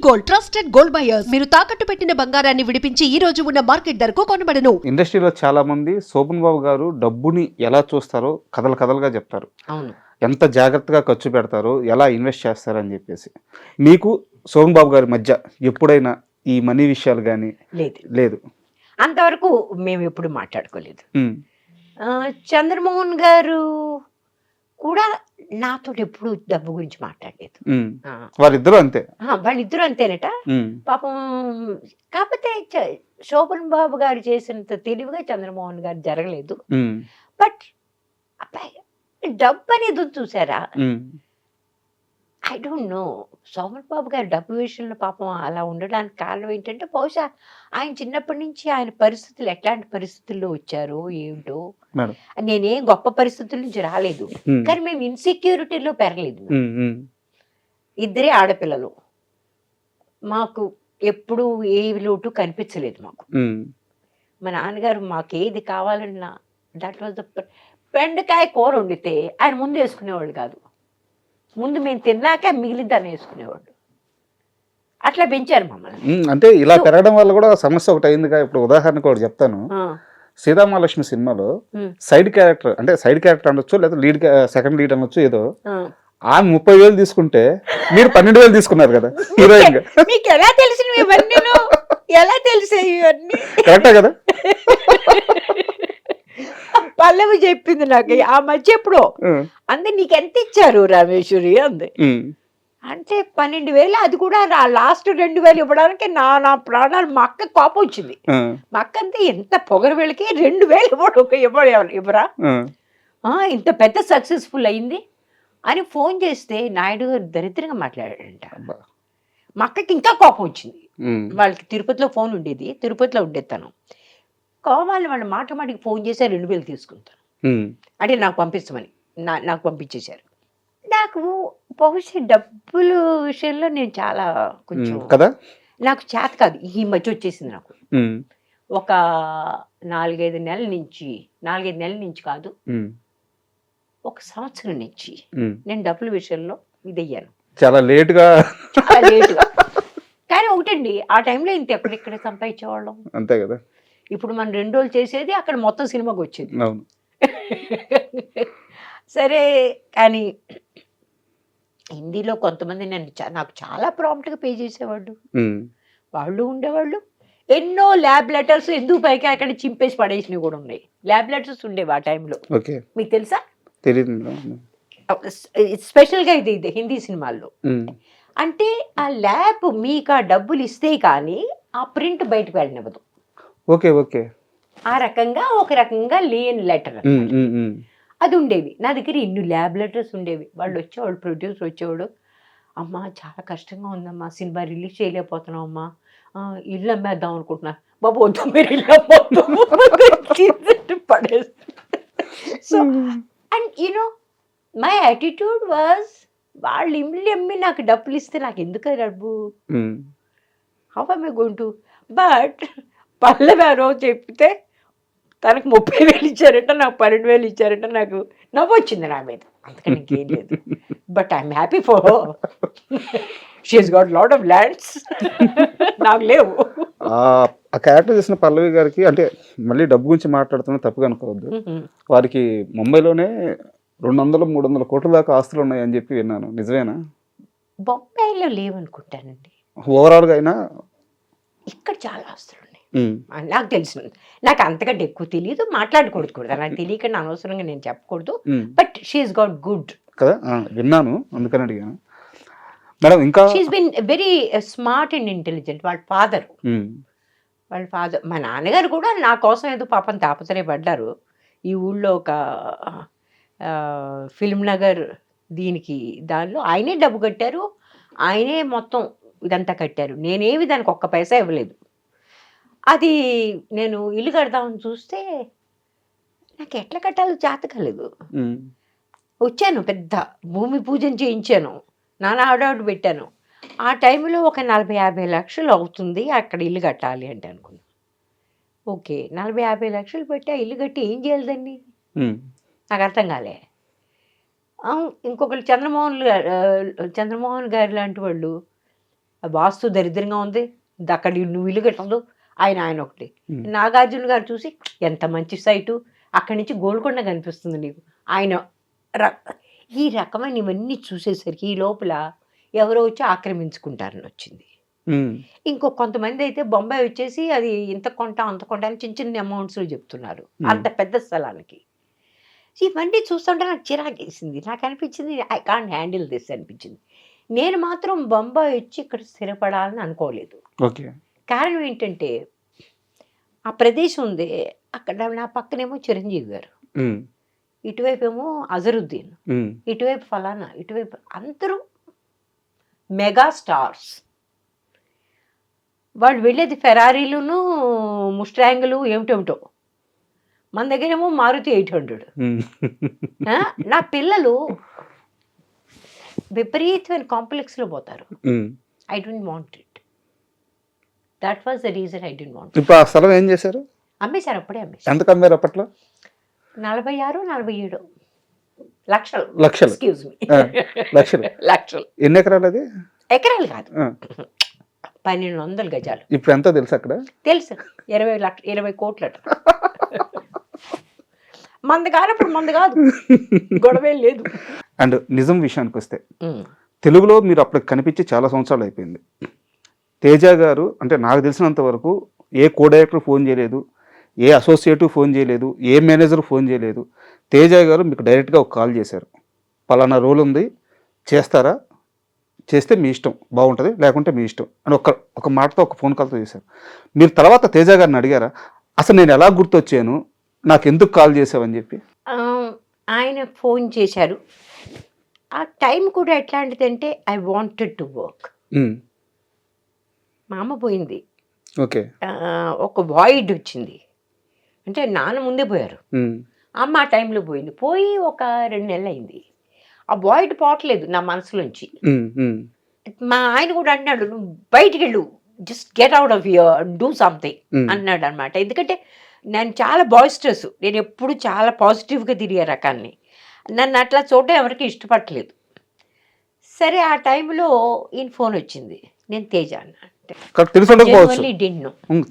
Gold, trusted gold buyers. మీరు తాకట్టు పెట్టిన బంగారాన్ని విడిపించి ఈ రోజు ఉన్న మార్కెట్ ధరకు కొనబడను. ఇండస్ట్రీలో చాలా మంది శోభన్ బాబు గారు డబ్బుని ఎలా చూస్తారో కథలుగా చెప్తారు. అవును. ఎంత జాగ్రత్తగా ఖర్చు పెడతారో, ఎలా ఇన్వెస్ట్ చేస్తారని చెప్పేసి. మీకు శోభన్ బాబు గారి మధ్య ఎప్పుడైనా ఈ మనీ విషయాలు కానీ లేదు? అంతవరకు మేము ఎప్పుడు మాట్లాడుకోలేదు. ఉమ్, చంద్రమోహన్ గారు కూడా నాతో ఎప్పుడు డబ్బు గురించి మాట్లాడలేదు. ఉమ్. వారిద్దరూ అంతే. వాళ్ళిద్దరూ అంతేనట. ఉమ్, పాపం. కాకపోతే శోభన్ బాబు గారు చేసినంత తెలివిగా చంద్రమోహన్ గారు జరగలేదు. ఉమ్, బట్ అబ్బాయి డబ్బు అనేది చూసారా, ఉమ్, ఐ డోంట్ నో. శోభన్ బాబు గారు డబ్బు విషయంలో పాపం అలా ఉండడానికి కారణం ఏంటంటే బహుశా ఆయన చిన్నప్పటి నుంచి ఆయన పరిస్థితులు ఎట్లాంటి పరిస్థితుల్లో వచ్చారో ఏమిటో. మేడం. నేనేం గొప్ప పరిస్థితుల నుంచి రాలేదు, ఉమ్, కానీ మేము ఇన్సెక్యూరిటీలో పెరగలేదు. ఉమ్, ఉమ్, ఇద్దరే ఆడపిల్లలు, మాకు ఎప్పుడు ఏ లోటు కనిపించలేదు మాకు. ఉమ్, మా నాన్నగారు మాకు ఏది కావాలన్నా దట్ వాజ్ ద బెండకాయ కూర వండితే ఆయన ముందు వేసుకునేవాళ్ళు కాదు, ముందు మేము తిన్నాక మిగిలిందని వేసుకునేవాళ్ళు. అట్లా పెంచారు మమ్మల్ని. ఉమ్. అంటే ఇలా పెరగడం వల్ల కూడా సమస్య ఒకటి అయిందిగా. ఇప్పుడు ఉదాహరణకు ఒకటి చెప్తాను. సీతామహాలక్ష్మి సినిమాలో సైడ్ క్యారెక్టర్, అంటే సైడ్ క్యారెక్టర్ అనొచ్చు, లేదా లీడ్ సెకండ్ లీడ్ అనొచ్చు, ఏదో ఆమె 30,000 తీసుకుంటే మీరు 12,000 తీసుకున్నారు కదా హీరోయిన్ గా. మీకు ఎలా తెలిసినవి ఇవన్నీ? ఎలా తెలిసాయి ఇవన్నీ? కరెక్టే కదా. పల్లవి చెప్పింది నాకు ఆ మధ్య ఎప్పుడో. అందే నీకు ఎంత ఇచ్చారు రామేశ్వరి అంది. అంటే 12,000. అది కూడా లాస్ట్ 2,000 ఇవ్వడానికి నా ప్రాణాలు. మా అక్క కోపం వచ్చింది. మా అక్క అంతే ఎంత పొగరు వీళ్ళకి 2,000 ఇవ్వరా, ఇంత పెద్ద సక్సెస్ఫుల్ అయింది అని ఫోన్ చేస్తే నాయుడు గారు దరిద్రంగా మాట్లాడాడంట. మా అక్కకి ఇంకా కోపం వచ్చింది. వాళ్ళకి తిరుపతిలో ఫోన్ ఉండేది, తిరుపతిలో ఉండేది తను. కావాలి వాళ్ళు మాటికి ఫోన్ చేసి 2,000 తీసుకుంటాను అంటే నాకు పంపించమని నాకు పంపించేశారు. నాకు బహుశా డబ్బుల విషయంలో నేను చాలా కొంచెం కదా, నాకు చేత కాదు. ఈ మధ్య వచ్చేసింది నాకు. ఒక 4-5 నెలల నుంచి కాదు, ఒక సంవత్సరం నుంచి నేను డబ్బుల విషయంలో ఇదయ్యాను. చాలా లేటుగా. కానీ ఒకటండి, ఆ టైంలో ఇంత ఎక్కడిక్కడ సంపాదించేవాళ్ళం. అంతే కదా. ఇప్పుడు మనం 2 రోజులు చేసేది అక్కడ మొత్తం సినిమాకి వచ్చేది. అవును. సరే, కానీ హిందీలో కొంతమంది నాకు చాలా ప్రాంప్ట్గా పే చేసేవాళ్ళు. వాళ్ళు ఉండేవాళ్ళు. ఎన్నో ల్యాబ్ లెటర్స్ ఎందుకు పైకి అక్కడ చింపేసి పడేసినవి కూడా ఉన్నాయి. ల్యాబ్ లెటర్స్ ఉండేవి ఆ టైంలో. మీకు తెలుసా? తెలియదు. స్పెషల్గా ఇది హిందీ సినిమాల్లో. అంటే ఆ ల్యాబ్ మీకు ఆ డబ్బులు ఇస్తే కానీ ఆ ప్రింట్ బయటకు వెళ్ళనివ్వదు. Okay okay. ఆ రకంగా ఒక రకంగా లేని లెటర్ అది ఉండేవి. నా దగ్గర ఇన్ని ల్యాబ్ లెటర్స్ ఉండేవి. వాళ్ళు వచ్చేవాడు, ప్రొడ్యూసర్ వచ్చేవాడు, అమ్మా చాలా కష్టంగా ఉందమ్మా, సినిమా రిలీజ్ చేయలేకపోతున్నాం అమ్మా, ఇల్లు అమ్మేద్దాం అనుకుంటున్నా. బాబు వద్దు, మీరు ఇల్లు పడేస్తా. So and you know my attitude was, వాళ్ళు ఇల్లు అమ్మి నాకు డబ్బులు ఇస్తే నాకు ఎందుకు డబ్బు, how am I going to? But Pallavi ఆ రోజు చెప్తే తనకు 30,000 ఇచ్చారంట, నాకు 12,000 ఇచ్చారంట. నాకు నవ్వు వచ్చింది నా మీద, అందుకని ఇంకేం లేదు. But I'm happy for she has got lot of lands, నాకు లేవు. ఆ క్యారెక్టర్ చేసిన పల్లవి గారికి, అంటే మళ్ళీ డబ్బు గురించి మాట్లాడుతున్నా తప్పుగా అనుకోవద్దు, వారికి ముంబైలోనే 200-300 కోట్ల దాకా ఆస్తులు ఉన్నాయని చెప్పి విన్నాను. నిజమేనా? బొంబాయిలో లేవనుకుంటానండి. ఓవరాల్గా అయినా ఇక్కడ చాలా ఆస్తులు ఉన్నాయి నాకు తెలిసిన. నాకు అంతకంటే ఎక్కువ తెలియదు, మాట్లాడకూడదు కూడా, నాకు తెలియకుండా అనవసరంగా నేను చెప్పకూడదు. బట్ షీఈస్ గాట్ గుడ్ కదా, విన్నాను, అందుకని అడిగాను మేడం. ఇంకా she's been very smart and intelligent. వాళ్ళ ఫాదర్ మా నాన్నగారు కూడా నా కోసం ఏదో పాపం తాపత్రయపడ్డారు. ఈ ఊళ్ళో ఒక ఫిల్మ్ నగర్ దానిలో ఆయనే డబ్బు కట్టారు, ఆయనే మొత్తం ఇదంతా కట్టారు. నేనేమి దానికి ఒక్క పైసా ఇవ్వలేదు. అది నేను ఇల్లు కడదామని చూస్తే నాకు ఎట్లా కట్టాలో చేత కాలేదు. వచ్చాను, పెద్ద భూమి పూజన చేయించాను, నానా ఆడావిడ పెట్టాను. ఆ టైంలో ఒక 40-50 లక్షలు అవుతుంది అక్కడ ఇల్లు కట్టాలి అంటే అనుకున్నాను. ఓకే, 40-50 లక్షలు పెట్టి ఆ ఇల్లు కట్టి ఏం చేయాలి దాన్ని, నాకు అర్థం కాలే. ఇంకొకరు చంద్రమోహన్ గారు లాంటి వాళ్ళు ఆ వాస్తు దరిద్రంగా ఉంది, అక్కడ నువ్వు ఇల్లు కట్టదు, ఆయన ఒకటి. ఉమ్. నాగార్జున గారు చూసి ఎంత మంచి సైటు, అక్కడి నుంచి గోల్కొండ కనిపిస్తుంది నీకు, ఆయన ఈ రకమైన ఇవన్నీ చూసేసరికి ఈ లోపల ఎవరో వచ్చి ఆక్రమించుకుంటారని వచ్చింది. ఉమ్. ఇంకో కొంతమంది అయితే బొంబాయి వచ్చేసి అది ఇంత కొంట అంత కొంట అని చిన్న చిన్న అమౌంట్స్లో చెప్తున్నారు అంత పెద్ద స్థలానికి. ఇవన్నీ చూస్తుంటే నాకు చిరాకేసింది, నాకు అనిపించింది ఐ కాంట్ హ్యాండిల్ దిస్ అనిపించింది. నేను మాత్రం బొంబాయి వచ్చి ఇక్కడ స్థిరపడాలని అనుకోలేదు. ఓకే. కారణం ఏంటంటే ఆ ప్రదేశం ఉంది, అక్కడ నా పక్కనేమో చిరంజీవి గారు, ఉమ్. ఇటువైపు ఏమో అజరుద్దీన్, ఉమ్. ఇటువైపు ఫలానా, ఇటువైపు అందరూ మెగా స్టార్స్. వాళ్ళు వెళ్ళేది ఫెరారీలును ముస్టాంగులు ఏమిటేమిటో, మన దగ్గరేమో మారుతి 800. ఉమ్. నా పిల్లలు విపరీతమైన కాంప్లెక్స్లో పోతారు. Um. I don't want it. That was the reason I don't want. ఇప్పుడు ఆ స్థలం ఏం చేశారు? అమ్మేశారు, అప్పుడే అమ్మేశారు. ఎంత కమ్మారు అప్పట్లో? 46, 47 లక్షలు. లక్షలు. ఎక్స్క్యూజ్ మీ, లక్షలు. లక్షలు. ఎన్ని ఎకరాలు అది? ఎకరాలు కాదు, ఆ. 1200 గజాలు. ఇప్పుడు ఎంత తెలుసు అక్కడ? తెలుసు, 20 కోట్లట. మంది కానప్పుడు మంది కాదు, గొడవే లేదు. అండ్ నిజం విషయానికి వస్తే తెలుగులో మీరు అప్పుడు కనిపించి చాలా సంవత్సరాలు అయిపోయింది. తేజ గారు అంటే నాకు తెలిసినంత వరకు ఏ కో డైరెక్టర్ ఫోన్ చేయలేదు, ఏ అసోసియేటివ్ ఫోన్ చేయలేదు, ఏ మేనేజర్ ఫోన్ చేయలేదు. తేజ గారు మీకు డైరెక్ట్గా ఒక కాల్ చేశారు, పలానా రోల్ ఉంది చేస్తారా, చేస్తే మీ ఇష్టం, బాగుంటుంది, లేకుంటే మీ ఇష్టం అని ఒక మాటతో ఒక ఫోన్ కాల్తో చేశారు. మీరు తర్వాత తేజ గారిని అడిగారా అసలు నేను ఎలా గుర్తొచ్చాను, నాకు ఎందుకు కాల్ చేసావని చెప్పి? ఆయన ఫోన్ చేశారు. ఆ టైం కూడా ఎట్లాంటిదంటే ఐ వాంటెడ్ టు వర్క్. మా అమ్మ పోయింది, ఓకే. ఒక వాయిడ్ వచ్చింది, అంటే నాన్న ముందే పోయారు, అమ్మ ఆ టైంలో పోయింది. పోయి ఒక 2 నెలలు అయింది. ఆ వాయిడ్ పోవట్లేదు నా మనసులోంచి. మా ఆయన కూడా అన్నాడు, నువ్వు బయటికి వెళ్ళు, just get out of here, do something అన్నాడు అనమాట. ఎందుకంటే నేను చాలా బాయిస్టర్స్, నేను ఎప్పుడు చాలా పాజిటివ్గా తిరిగే రకాన్ని, నన్ను అట్లా చూడడం ఎవరికి ఇష్టపడలేదు. సరే ఆ టైంలో ఈయన ఫోన్ వచ్చింది, నేను తేజ అన్న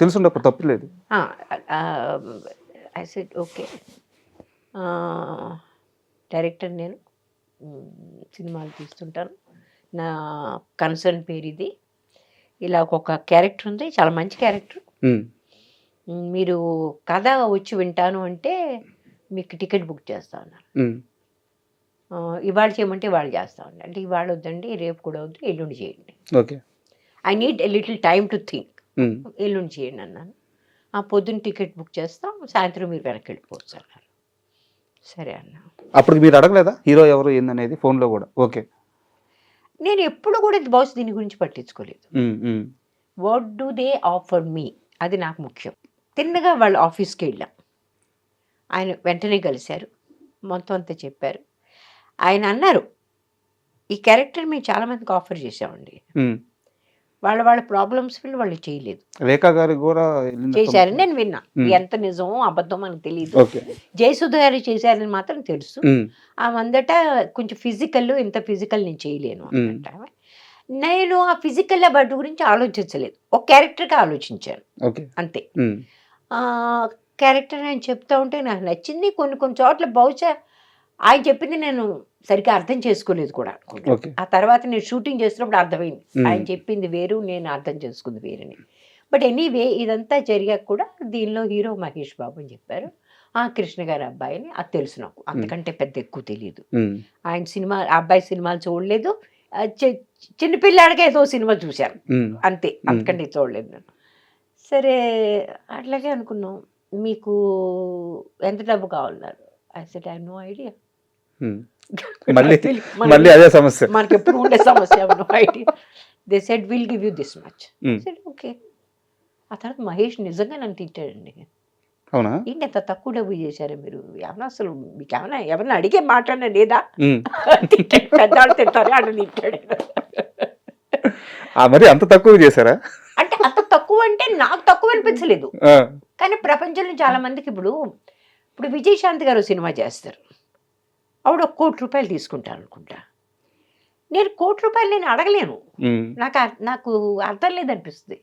తెలుసుండకపోతే తప్పలేదు. ఐ సెడ్ ఓకే, డైరెక్టర్ నేను, సినిమాలు తీస్తుంటాను, నా కన్సర్న్ పేరు ఇది, ఇలా ఒక క్యారెక్టర్ ఉంది, చాలా మంచి క్యారెక్టర్, మీరు కథ వచ్చి వింటాను అంటే మీకు టికెట్ బుక్ చేస్తా ఉన్నారు, ఇవాళ చేయమంటే ఇవాళ చేస్తా ఉన్నారు, అంటే ఇవాళ వద్దండి, రేపు కూడా వద్దు, ఎల్లుండి చేయండి, okay, I need a little time to think, ఎల్లుండి చేయండి అన్నాను. ఆ పొద్దున్న టికెట్ బుక్ చేస్తాం, సాయంత్రం మీరు వెనక్కి వెళ్ళిపోవచ్చు అన్నారు. సరే అన్నా. అప్పుడు మీరు అడగలేదా హీరో ఎవరు ఏందనేది ఫోన్లో కూడా? ఓకే. నేను ఎప్పుడు కూడా బహుశా దీని గురించి పట్టించుకోలేదు. వాట్ డూ దే ఆఫర్ మీ, అది నాకు ముఖ్యం. తిన్నగా వాళ్ళ ఆఫీస్కి వెళ్ళాం, ఆయన వెంటనే కలిశారు, మొత్తం అంతా చెప్పారు. ఆయన అన్నారు, ఈ క్యారెక్టర్ మేము చాలామందికి ఆఫర్ చేసామండి, వాళ్ళ ప్రాబ్లమ్స్ వాళ్ళు చేయలేదు, రేఖా గారు కూడా చేశారని నేను విన్నా. ఎంత నిజమో అబద్ధం మనకు తెలియదు. జయసుధ గారు చేశారని మాత్రం తెలుసు. ఆ అందట కొంచెం ఫిజికల్, ఇంత ఫిజికల్ నేను చేయలేను అన్నట్టు. నేను ఆ ఫిజికల్ బట్ గురించి ఆలోచించలేదు, ఒక క్యారెక్టర్గా ఆలోచించాను అంతే. క్యారెక్టర్ ఆయన చెప్తా ఉంటే నాకు నచ్చింది. కొన్ని చోట్ల బహుశా ఆయన చెప్పింది నేను సరిగ్గా అర్థం చేసుకోలేదు కూడా. ఆ తర్వాత నేను షూటింగ్ చేస్తున్నప్పుడు అర్థమైంది, ఆయన చెప్పింది వేరు, నేను అర్థం చేసుకుంది వేరని. బట్ ఎనీవే ఇదంతా జరిగాక కూడా దీనిలో హీరో మహేష్ బాబు అని చెప్పారు. కృష్ణ గారి అబ్బాయిని, అది తెలుసు నాకు, అంతకంటే పెద్ద ఎక్కువ తెలియదు. ఆయన సినిమా, ఆ అబ్బాయి సినిమాలు చూడలేదు, చిన్నపిల్లాడిగా ఏదో సినిమా చూశాను అంతే, అంతకంటే చూడలేదు నేను. సరే అట్లాగే అనుకున్నాం. మీకు ఎంత డబ్బు కావాలన్నారు? I said I have no idea. మళ్ళీ అదే సమస్య, మనకి ఎప్పుడు ఉండే సమస్య, no idea. They said will give you this much. Said okay. ఆ తర్వాత మహేష్ నిజంగా నన్ను తిట్టాడండి. అవునా? ఏంటి ఎంత తక్కువ డబ్బు చేశారు మీరు, ఏమన్నా అసలు మీకు ఏమన్నా ఎవరన్నా అడిగే మాట్లాడినా లేదా, పెద్దవాళ్ళు తింటారు అని తిట్టాడు. మరి అంత తక్కువ చేశారా? అంటే అంత తక్కువ అంటే నాకు తక్కువ అనిపించలేదు, కానీ ప్రపంచంలో చాలా మందికి ఇప్పుడు విజయశాంతి గారు సినిమా చేస్తారు, ఆవిడ 1 కోటి రూపాయలు తీసుకుంటారు అనుకుంటా. నేను ₹1,00,00,000 నేను అడగలేను. ఉమ్, నాకు అర్థం లేదనిపిస్తుంది.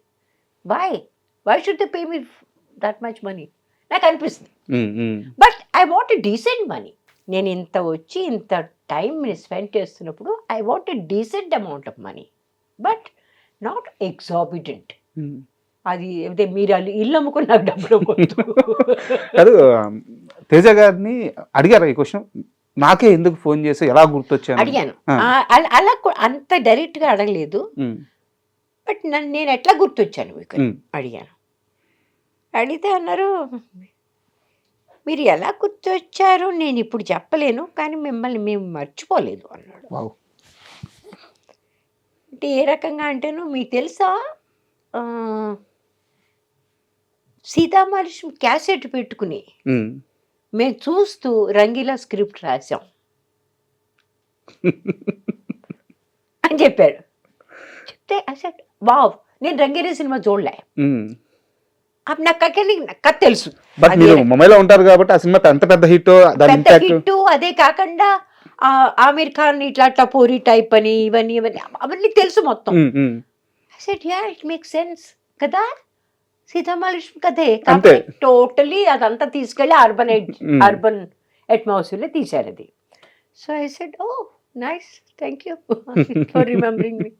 Why should they pay me that much money నాకు అనిపిస్తుంది. Um, um, but I want a decent money. నేను ఇంత వచ్చి ఇంత టైం స్పెండ్ చేస్తున్నప్పుడు I want a decent amount of money, but not exorbitant. Um. అది అదే మీరు ఇల్లు అమ్ముకుని నాకు డబ్బులు వద్దు. కాదు, తేజ గారిని అడిగారా ఈ క్వశ్చన్? నాకే ఎందుకు ఫోన్ చేసి ఎలా గుర్తొచ్చాను? అడిగాను. ఆ. అలా అంత డైరెక్ట్గా అడగలేదు, ఉమ్, బట్ నేను ఎట్లా గుర్తొచ్చాను మీకు ఉమ్, అడిగాను. అడిగితే అన్నారు, మీరు ఎలా గుర్తొచ్చారు నేను ఇప్పుడు చెప్పలేను, కానీ మిమ్మల్ని మేము మర్చిపోలేదు అన్నాడు. వావ్. అంటే ఏ రకంగా అంటేను మీకు తెలుసా, ఆ, సీతామహాలక్ష్మి క్యాసెట్ పెట్టుకుని ఉమ్. మేము చూస్తూ రంగీలా స్క్రిప్ట్ రాసాం అని చెప్పాడు. చెప్తే అసలు వావ్, నేను రంగీలా సినిమా చూడలే. ఉమ్. అప్పుడు నాకు కథ తెలుసు, బట్ అది మీరు ముంబైలో ఉంటారు కాబట్టి ఆ సినిమా ఎంత పెద్ద హిట్, దాని పెద్ద ఇంపాక్ట్. హిట్. అదే కాకుండా ఆమీర్ ఖాన్ ఇట్లా టపోరీ టైప్ అని ఇవన్నీ అవన్నీ తెలుసు మొత్తం. ఇట్ మేక్ సెన్స్ కదా, సీతామహాలక్ష్మి కదే అంతే. టోటలీ అదంతా తీసుకెళ్ళి Mm. అర్బన్ అట్మాస్ఫియర్లో తీశారు అది. So I said, oh nice, thank you for remembering me.